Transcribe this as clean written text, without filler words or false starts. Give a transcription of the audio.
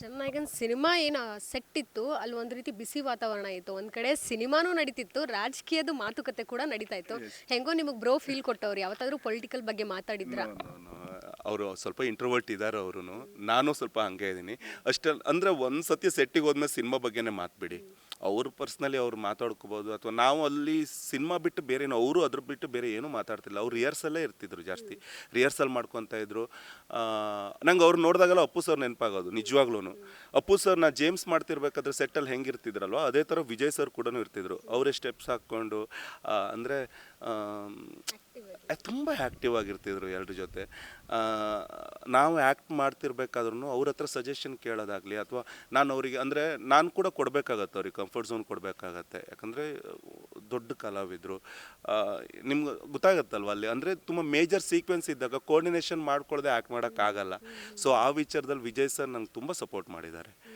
ಜನನಾಯಕನ್ cinema ಏನು set ಇತ್ತು ಅಲ್ಲಿ ಒಂದು ರೀತಿ ಬಿಸಿ ವಾತಾವರಣ ಇತ್ತು. ಒಂದ್ ಕಡೆ ಸಿನಿಮಾನೂ ನಡೀತಿತ್ತು, ರಾಜಕೀಯದ ಮಾತುಕತೆ ಕೂಡ ನಡೀತಾ ಇತ್ತು. ಹೆಂಗೋ ನಿಮಗೆ ಬ್ರೋ ಫೀಲ್ ಕೊಟ್ಟವ್ರು ಯಾವತ್ತಾದ್ರೂ ಪೊಲಿಟಿಕಲ್ ಬಗ್ಗೆ ಮಾತಾಡಿದ್ರಾ? ಅವರು ಸ್ವಲ್ಪ ಇಂಟ್ರೋವರ್ಟ್ ಇದ್ದಾರೆ ಅವರು. ನಾನು ಸ್ವಲ್ಪ ಹಂಗೆ ಇದ್ದೀನಿ ಅಷ್ಟೇ. ಅಂದರೆ ಒಂದು ಸತಿ ಸೆಟ್ಟಿಗೆ ಹೋದ್ಮೇಲೆ ಸಿನಿಮಾ ಬಗ್ಗೆನೇ ಮಾತುಬಿಡಿ. ಅವರು ಪರ್ಸ್ನಲಿ ಅವ್ರು ಮಾತಾಡ್ಕೋಬೋದು, ಅಥವಾ ನಾವು ಅಲ್ಲಿ ಸಿನಿಮಾ ಬಿಟ್ಟು ಬೇರೆ ಅವರು ಅದ್ರ ಬಿಟ್ಟು ಬೇರೆ ಏನೂ ಮಾತಾಡ್ತಿಲ್ಲ. ಅವ್ರು ರಿಹರ್ಸಲ್ಲೇ ಇರ್ತಿದ್ರು, ಜಾಸ್ತಿ ರಿಹರ್ಸಲ್ ಮಾಡ್ಕೊತಾ ಇದ್ರು. ನಂಗೆ ಅವ್ರು ನೋಡಿದಾಗೆಲ್ಲ ಅಪ್ಪು ಸರ್ ನೆನಪಾಗೋದು ನಿಜವಾಗ್ಲೂ. ಅಪ್ಪು ಸರ್ ನಾ ಜೇಮ್ಸ್ ಮಾಡ್ತಿರ್ಬೇಕಾದ್ರೆ ಸೆಟ್ಟಲ್ಲಿ ಹೆಂಗಿರ್ತಿದ್ರಲ್ವ ಅದೇ ಥರ ವಿಜಯ್ ಸರ್ ಕೂಡ ಇರ್ತಿದ್ರು. ಅವರೇ ಸ್ಟೆಪ್ಸ್ ಹಾಕ್ಕೊಂಡು ಅಂದರೆ ತುಂಬ ಆ್ಯಕ್ಟಿವ್ ಆಗಿರ್ತಿದ್ರು ಎಲ್ಲರ ಜೊತೆ. ನಾವು ಆ್ಯಕ್ಟ್ ಮಾಡ್ತಿರ್ಬೇಕಾದ್ರೂ ಅವ್ರ ಹತ್ರ ಸಜೆಷನ್ ಕೇಳೋದಾಗಲಿ, ಅಥವಾ ನಾನು ಅವರಿಗೆ ಅಂದರೆ ನಾನು ಕೂಡ ಕೊಡಬೇಕಾಗತ್ತೆ, ಅವ್ರಿಗೆ ಕಂಫರ್ಟ್ ಝೋನ್ ಕೊಡಬೇಕಾಗತ್ತೆ. ಯಾಕಂದರೆ ದೊಡ್ಡ ಕಲಾವಿದರು, ನಿಮ್ಗೆ ಗೊತ್ತಾಗತ್ತಲ್ವ ಅಲ್ಲಿ. ಅಂದರೆ ತುಂಬ ಮೇಜರ್ ಸೀಕ್ವೆನ್ಸ್ ಇದ್ದಾಗ ಕೋರ್ಡಿನೇಷನ್ ಮಾಡ್ಕೊಳ್ಳದೆ ಆ್ಯಕ್ಟ್ ಮಾಡೋಕ್ಕಾಗಲ್ಲ. ಸೊ ಆ ವಿಚಾರದಲ್ಲಿ ವಿಜಯ್ ಸರ್ ನಂಗೆ ತುಂಬ ಸಪೋರ್ಟ್ ಮಾಡಿದ್ದಾರೆ.